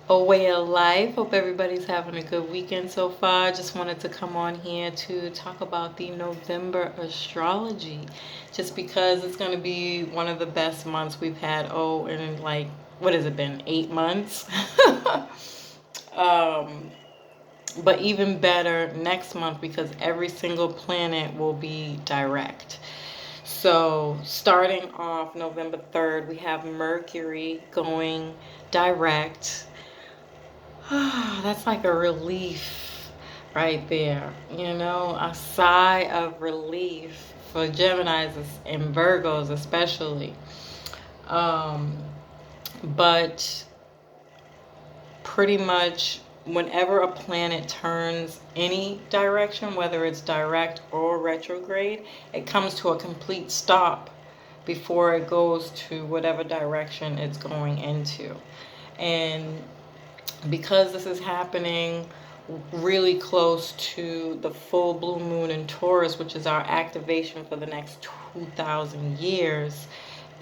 A way of life. Hope everybody's having a good weekend so far. Just wanted to come on here to talk about the November astrology, just because it's going to be one of the best months we've had. Oh, in like, what has it been, 8 months? um, but even better next month because every single planet will be direct. So, starting off November 3rd, we have Mercury going direct. That's like a relief right there. A sigh of relief for Geminis and Virgos especially. Um, but pretty much whenever a planet turns any direction, whether it's direct or retrograde, it comes to a complete stop before it goes to whatever direction it's going into. And because this is happening really close to the full blue moon in Taurus, which is our activation for the next 2,000 years,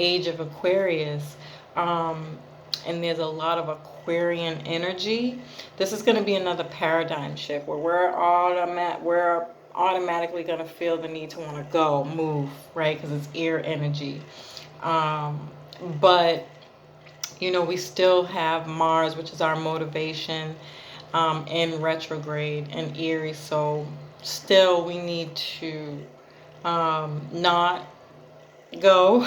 age of Aquarius, and there's a lot of Aquarian energy. This is going to be another paradigm shift where we're automatically going to feel the need to want to go, move, right? Because it's air energy. But we still have Mars, which is our motivation, in retrograde and Aries. So still we need to not go.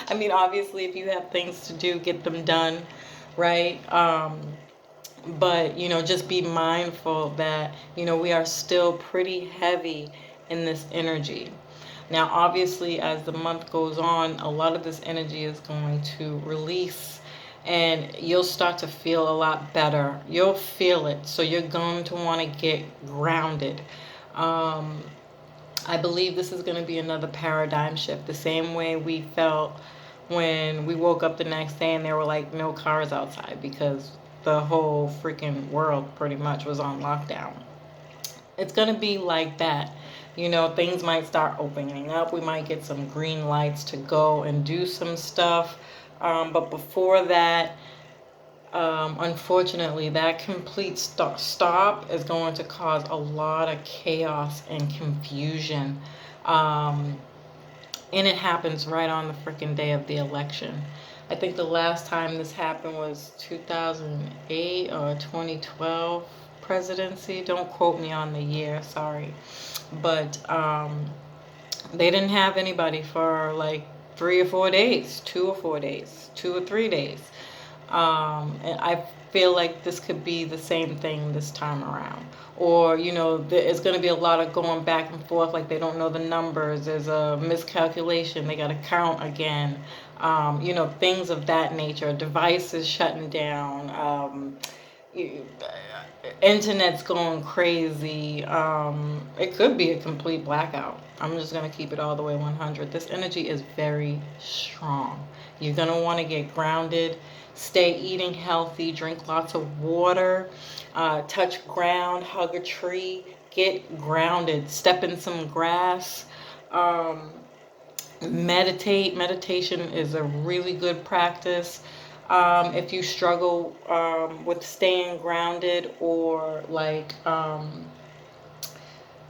I mean, obviously, if you have things to do, get them done, right? But, just be mindful that, we are still pretty heavy in this energy. Now, obviously, as the month goes on, a lot of this energy is going to release and you'll start to feel a lot better. You'll feel it. So you're going to want to get grounded. Um, I believe this is going to be another paradigm shift. The same way we felt when we woke up the next day and there were like no cars outside because the whole freaking world pretty much was on lockdown. It's going to be like that. Things might start opening up. We might get some green lights to go and do some stuff. But before that, unfortunately, that complete stop is going to cause a lot of chaos and confusion. Um, and it happens right on the freaking day of the election. I think the last time this happened was 2008 or 2012 presidency. Don't quote me on the year, sorry. But they didn't have anybody for like 3 or 4 days, 2 or 4 days, 2 or 3 days. And I feel like this could be the same thing this time around. Or, it's going to be a lot of going back and forth, like they don't know the numbers. There's a miscalculation. They got to count again. Things of that nature. Devices shutting down. You- Internet's going crazy. It could be a complete blackout. I'm just going to keep it all the way 100. This energy is very strong. You're going to want to get grounded, stay eating healthy, drink lots of water, touch ground, hug a tree, get grounded, step in some grass. Um, Meditate. Meditation is a really good practice. If you struggle with staying grounded or like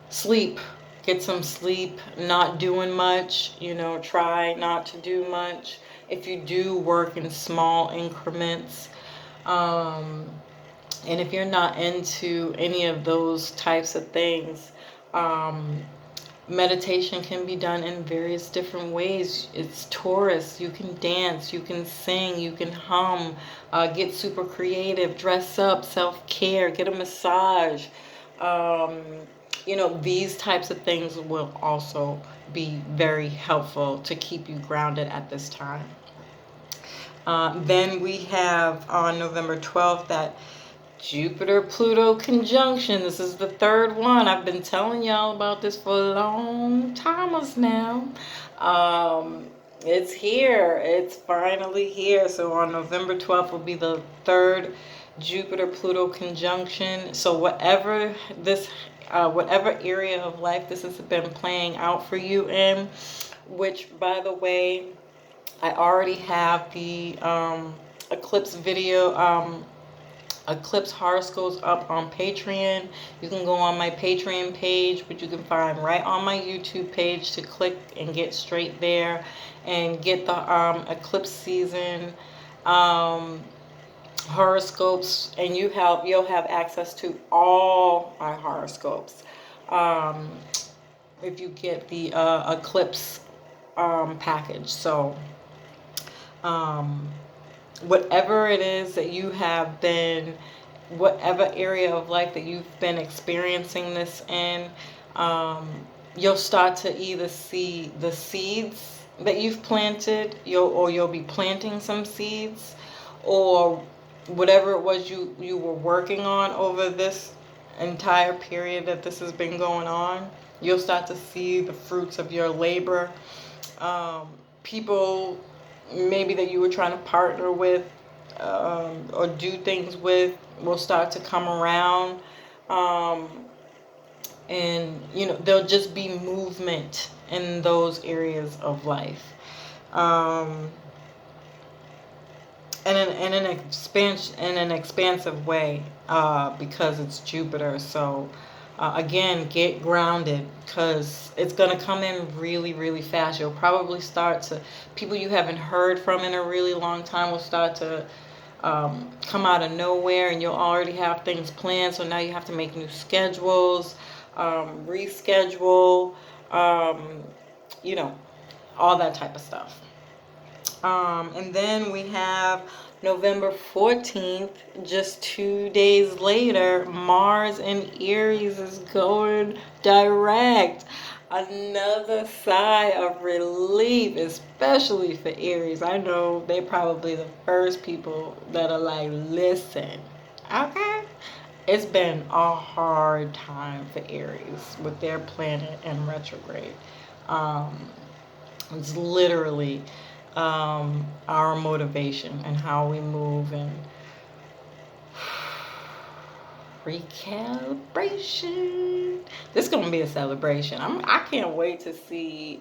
sleep, get some sleep, not doing much, try not to do much. If you do, work in small increments. Um, and if you're not into any of those types of things, um, meditation can be done in various different ways. It's Taurus. You can dance, you can sing, you can hum, get super creative, dress up, self-care, get a massage. Um, these types of things will also be very helpful to keep you grounded at this time. Then we have on November 12th that Jupiter-Pluto conjunction. This is the third one. I've been telling y'all about this for a long timers now. It's here. It's finally here. So on November 12th will be the third Jupiter-Pluto conjunction. So whatever area of life this has been playing out for you in, which by the way, I already have the eclipse video eclipse horoscopes up on Patreon. You can go on my Patreon page, which you can find right on my YouTube page, to click and get straight there and get the eclipse season horoscopes, and you'll have access to all my horoscopes if you get the eclipse package. So whatever it is that you have been, whatever area of life that you've been experiencing this in, you'll start to either see the seeds that you've planted, you'll be planting some seeds, or whatever it was you were working on over this entire period that this has been going on, you'll start to see the fruits of your labor. People maybe that you were trying to partner with or do things with will start to come around, and there'll just be movement in those areas of life, in an expansive way, because it's Jupiter. So again, get grounded, because it's going to come in really, really fast. You'll probably start to, people you haven't heard from in a really long time will start to come out of nowhere, and you'll already have things planned. So now you have to make new schedules, reschedule, all that type of stuff. And then we have November 14th, just 2 days later, Mars in Aries is going direct. Another sigh of relief, especially for Aries. I know they're probably the first people that are like, listen, okay? It's been a hard time for Aries with their planet in retrograde. It's literally our motivation and how we move, and recalibration. This is going to be a celebration. I can't wait to see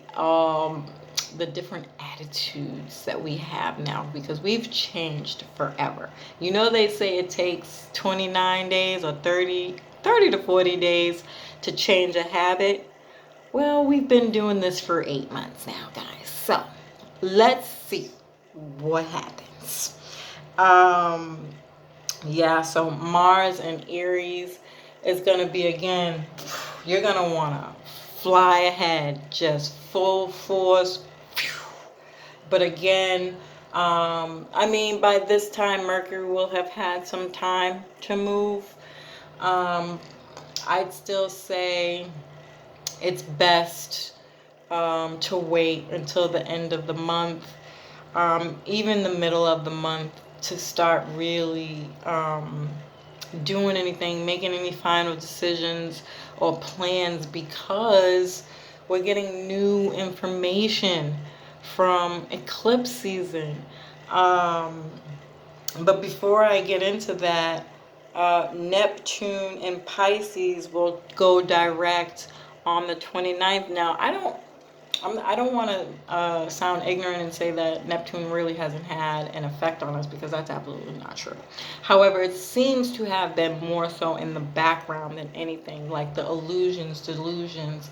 the different attitudes that we have now, because we've changed forever. They say it takes 29 days or 30 to 40 days to change a habit. Well, we've been doing this for 8 months now, guys. So let's see what happens. Yeah, so Mars and Aries is going to be, again, you're going to want to fly ahead, just full force. But again, by this time, Mercury will have had some time to move. I'd still say it's best to wait until the end of the month, even the middle of the month, to start really doing anything, making any final decisions or plans, because we're getting new information from eclipse season. But before I get into that, Neptune in Pisces will go direct on the 29th. Now, I don't want to sound ignorant and say that Neptune really hasn't had an effect on us, because that's absolutely not true. However, it seems to have been more so in the background than anything, like the illusions, delusions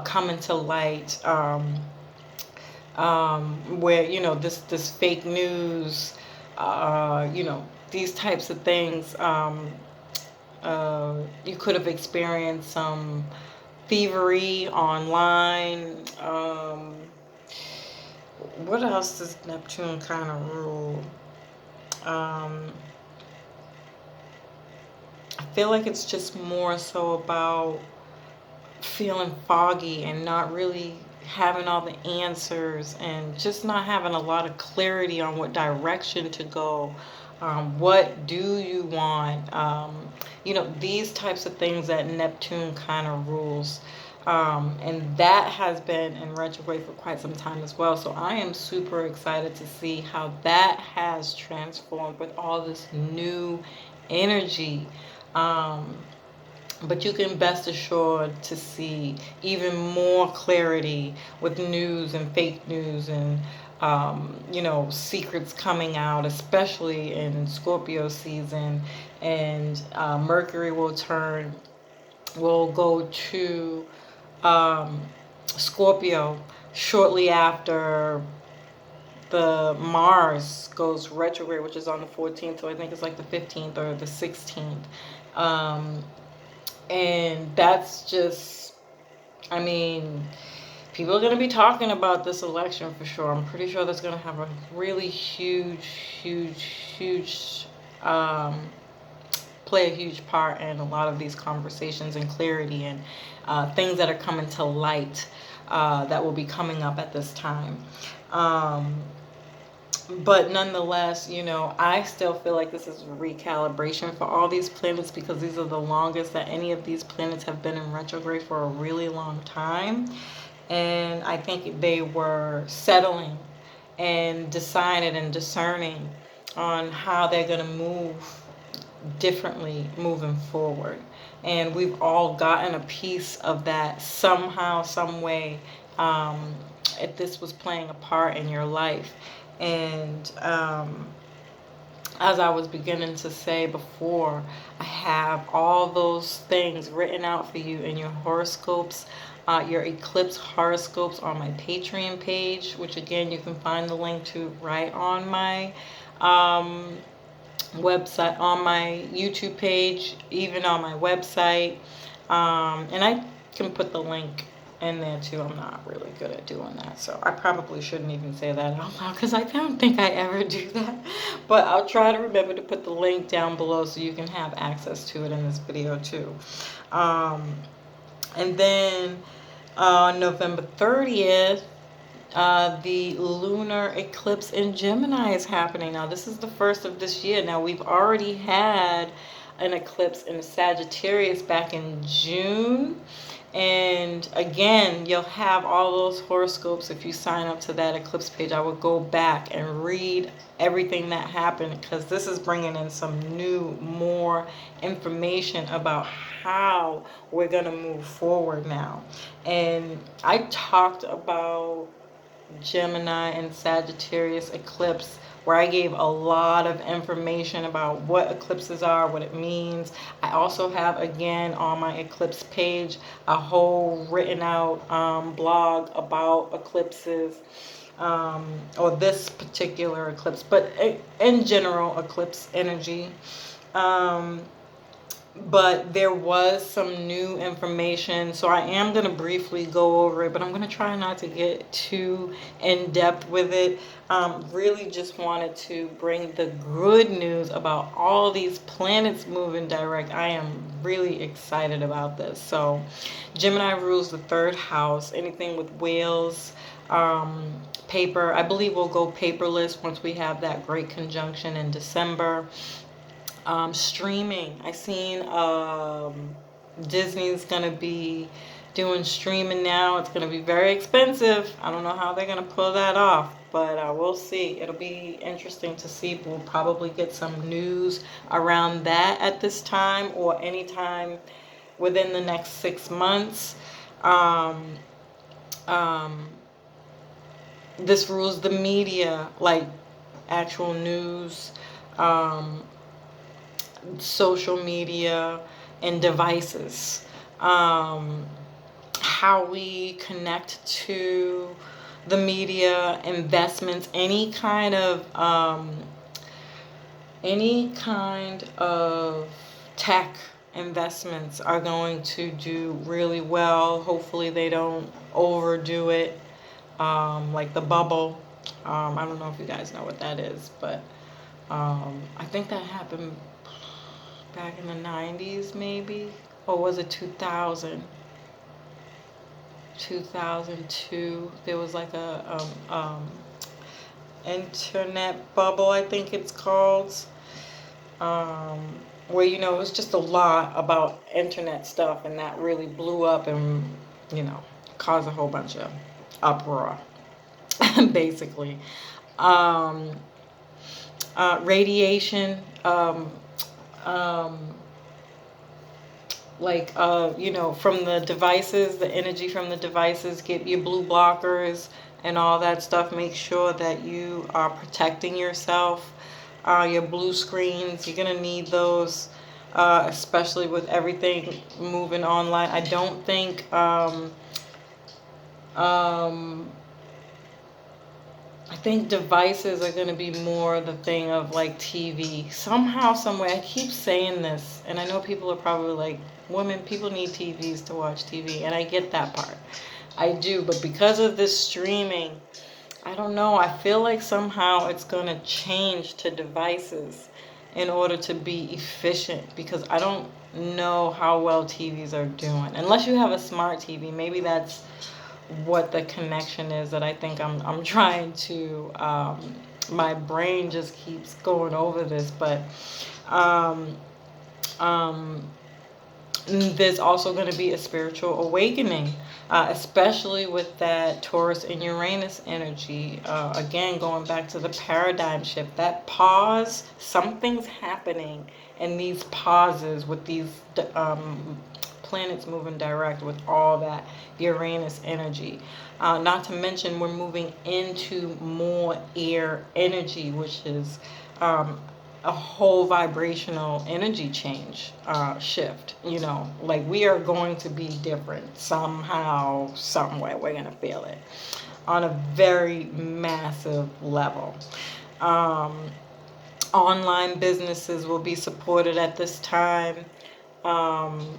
coming to light, where this fake news, these types of things. You could have experienced some thievery online. What else does Neptune kind of rule? I feel like it's just more so about feeling foggy and not really having all the answers, and just not having a lot of clarity on what direction to go. What do you want? These types of things that Neptune kind of rules. And that has been in retrograde for quite some time as well. So I am super excited to see how that has transformed with all this new energy. But you can best assured to see even more clarity with news and fake news and you know, secrets coming out, especially in Scorpio season. And Mercury will go to um, Scorpio shortly after the Mars goes retrograde, which is on the 14th. So I think it's like the 15th or the 16th. Um, and that's just, I mean, people are going to be talking about this election for sure. I'm pretty sure that's going to have a really huge, play a huge part in a lot of these conversations and clarity and things that are coming to light that will be coming up at this time. But nonetheless, you know, I still feel like this is a recalibration for all these planets, because these are the longest that any of these planets have been in retrograde for a really long time. And I think they were settling and decided and discerning on how they're going to move differently moving forward. And we've all gotten a piece of that somehow, some way, if this was playing a part in your life. And as I was beginning to say before, I have all those things written out for you in your horoscopes, your eclipse horoscopes on my Patreon page, which again, you can find the link to right on my website, on my YouTube page, even on my website. And I can put the link in there too. I'm not really good at doing that, so I probably shouldn't even say that out loud, because I don't think I ever do that. But I'll try to remember to put the link down below so you can have access to it in this video too. And then on November 30th, the lunar eclipse in Gemini is happening. Now, this is the first of this year. Now, we've already had an eclipse in Sagittarius back in June. And again, you'll have all those horoscopes if you sign up to that eclipse page. I would go back and read everything that happened, because this is bringing in some new, more information about how we're going to move forward now. And I talked about Gemini and Sagittarius eclipse, where I gave a lot of information about what eclipses are, what it means. I also have, again, on my eclipse page, a whole written out blog about eclipses, or this particular eclipse, but in general, eclipse energy. But there was some new information, so I am going to briefly go over it, but I'm going to try not to get too in depth with it. Really just wanted to bring the good news about all these planets moving direct. I am really excited about this. So Gemini rules the third house. Anything with whales, paper, I believe we'll go paperless once we have that great conjunction in December. Streaming. I seen Disney's gonna be doing streaming now. It's gonna be very expensive. I don't know how they're gonna pull that off, but we'll see. It'll be interesting to see. We'll probably get some news around that at this time, or anytime within the next 6 months. This rules the media, like actual news, social media, and devices. How we connect to the media, investments, any kind of tech investments are going to do really well. Hopefully they don't overdo it, like the bubble. I don't know if you guys know what that is, but I think that happened back in the 90s maybe, or was it 2002. There was like a internet bubble, I think it's called, where, you know, it was just a lot about internet stuff, and that really blew up and, you know, caused a whole bunch of uproar basically. Radiation, you know, from the devices, the energy from the devices, get your blue blockers and all that stuff. Make sure that you are protecting yourself. Your blue screens, you're going to need those, especially with everything moving online. I don't think I think devices are going to be more the thing of like TV. Somehow, someway, I keep saying this, and I know people are probably like, women, people need TVs to watch TV, and I get that part. I do, but because of this streaming, I don't know, I feel like somehow it's going to change to devices in order to be efficient, because I don't know how well TVs are doing. Unless you have a smart TV, maybe that's what the connection is that I think I'm trying to, my brain just keeps going over this, but um, um, there's also going to be a spiritual awakening, especially with that Taurus and Uranus energy. Again, going back to the paradigm shift, that pause, something's happening in these pauses with these planets moving direct with all that Uranus energy. Not to mention, we're moving into more air energy, which is a whole vibrational energy change, shift. You know, like we are going to be different somehow, some way. We're going to feel it on a very massive level. Online businesses will be supported at this time. Um,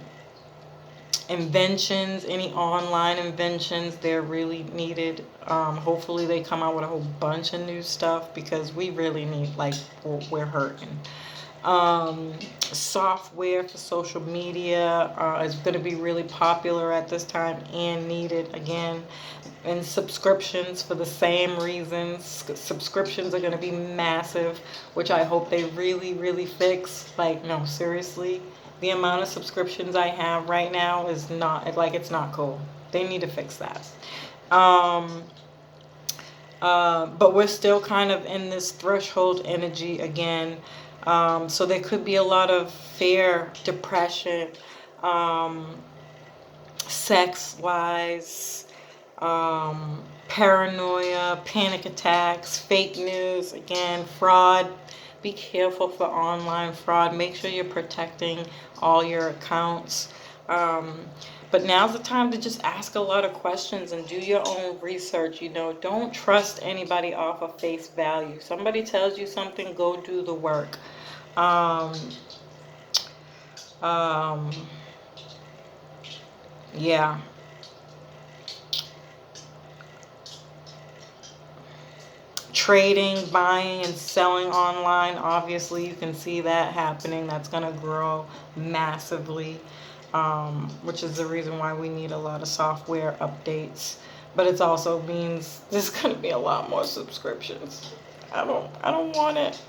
Inventions, any online inventions, they're really needed. Hopefully they come out with a whole bunch of new stuff, because we really need, like, we're hurting. Software for social media is going to be really popular at this time and needed again. And subscriptions, for the same reasons. Subscriptions are going to be massive, which I hope they really, really fix. Like, no, seriously, the amount of subscriptions I have right now is not, like, it's not cool. They need to fix that. But we're still kind of in this threshold energy again. So there could be a lot of fear, depression, sex lies, paranoia, panic attacks, fake news, again, fraud. Be careful for online fraud. Make sure you're protecting all your accounts. But now's the time to just ask a lot of questions and do your own research. You know, don't trust anybody off of face value. Somebody tells you something, go do the work. Yeah. Trading, buying and selling online, obviously you can see that happening. That's going to grow massively, which is the reason why we need a lot of software updates. But it also means there's going to be a lot more subscriptions. I don't want it.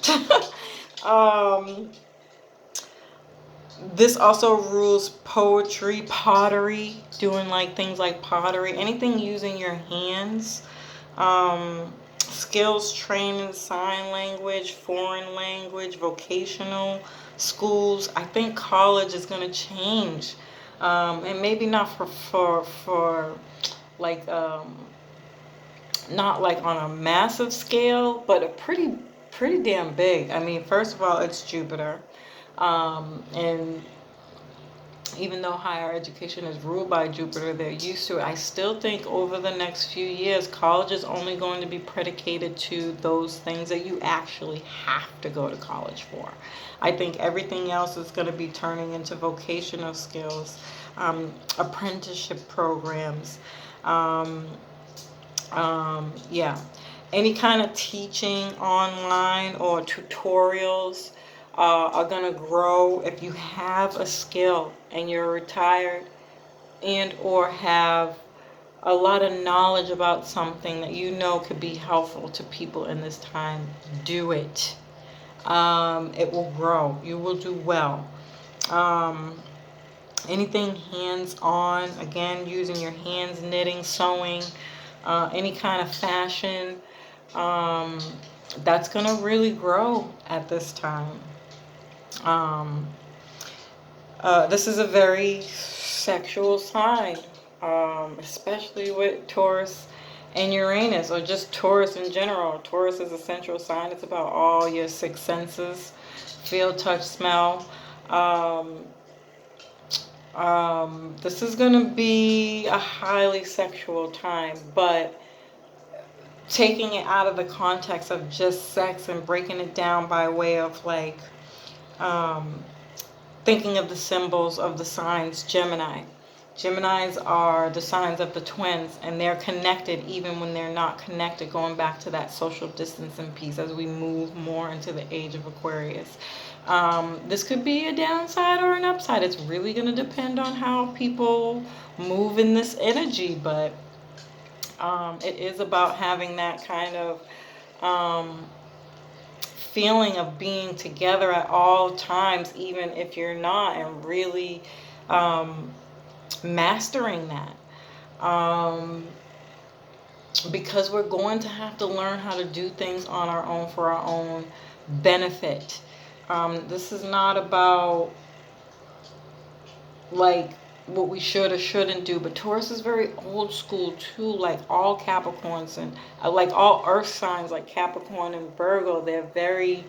This also rules poetry, pottery, doing like things like pottery, anything using your hands. Skills training, sign language, foreign language, vocational schools. I think college is going to change, and maybe not for like not like on a massive scale, but a pretty damn big. I mean, first of all, it's Jupiter, and even though higher education is ruled by Jupiter, they're used to it. I still think over the next few years, college is only going to be predicated to those things that you actually have to go to college for. I think everything else is going to be turning into vocational skills, apprenticeship programs, yeah, any kind of teaching online or tutorials are going to grow. If you have a skill and you're retired and or have a lot of knowledge about something that you know could be helpful to people in this time, do it. It will grow. You will do well. Anything hands-on, again, using your hands, knitting, sewing, any kind of fashion, that's going to really grow at this time. This is a very sexual sign, especially with Taurus And Uranus, or just Taurus in general. Taurus is a central sign. It's about all your six senses: feel, touch, smell. Um, this is going to be a highly sexual time, but taking it out of the context of just sex and breaking it down by way of like um, thinking of the symbols of the signs Gemini. Geminis are the signs of the twins, and they're connected even when they're not connected, going back to that social distance and peace as we move more into the age of Aquarius. This could be a downside or an upside. It's really going to depend on how people move in this energy, but it is about having that kind of um, feeling of being together at all times, even if you're not, and really mastering that. Because we're going to have to learn how to do things on our own for our own benefit. This is not about like what we should or shouldn't do, but Taurus is very old school too, like all Capricorns and like all earth signs like Capricorn and Virgo. They're very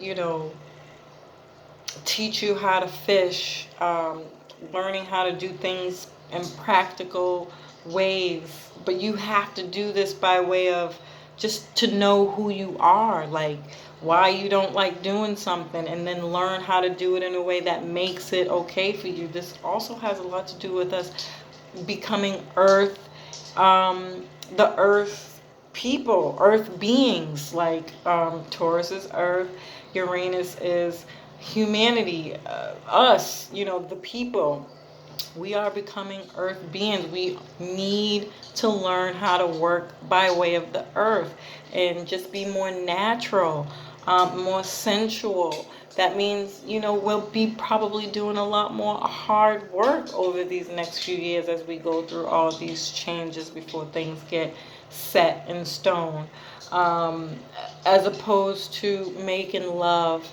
you know, teach you how to fish, learning how to do things in practical ways, but you have to do this by way of just to know who you are, like why you don't like doing something, and then learn how to do it in a way that makes it okay for you. This also has a lot to do with us becoming earth, the earth people, earth beings. Like Taurus is earth, Uranus is humanity, us, you know, the people. We are becoming earth beings. We need to learn how to work by way of the earth and just be more natural, more sensual. That means, you know, we'll be probably doing a lot more hard work over these next few years as we go through all these changes before things get set in stone. As opposed to making love.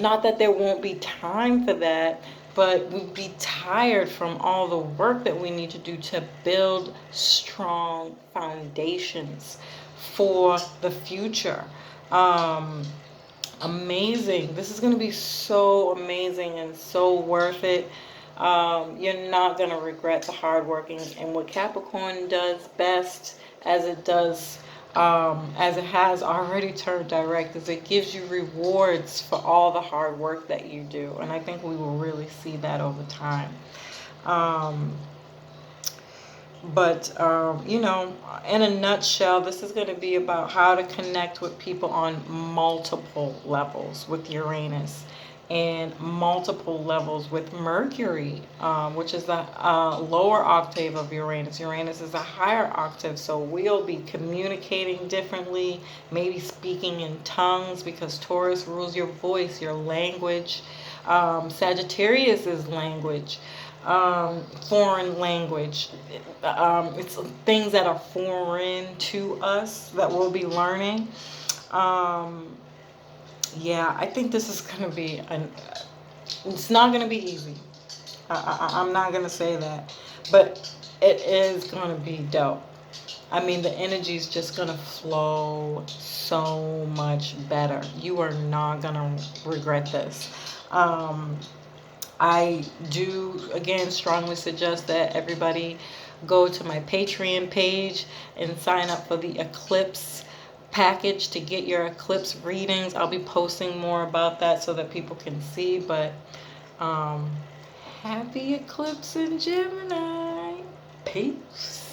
Not that there won't be time for that, but we'd be tired from all the work that we need to do to build strong foundations for the future. Amazing. This is going to be so amazing and so worth it. You're not going to regret the hard working, and what Capricorn does best, as it does, as it has already turned direct, is it gives you rewards for all the hard work that you do, and I think we will really see that over time. But you know, in a nutshell, this is going to be about how to connect with people on multiple levels with Uranus, and multiple levels with Mercury, which is the lower octave of Uranus. Uranus is a higher octave, so we'll be communicating differently, maybe speaking in tongues, because Taurus rules your voice, your language. Sagittarius is language. Foreign language. It's things that are foreign to us that we'll be learning. Yeah, I think this is going to be it's not going to be easy. I'm not going to say that, but it is going to be dope. I mean, the energy is just going to flow so much better. You are not going to regret this. I do, again, strongly suggest that everybody go to my Patreon page and sign up for the Eclipse package to get your eclipse readings. I'll be posting more about that so that people can see, but happy eclipse in Gemini. Peace.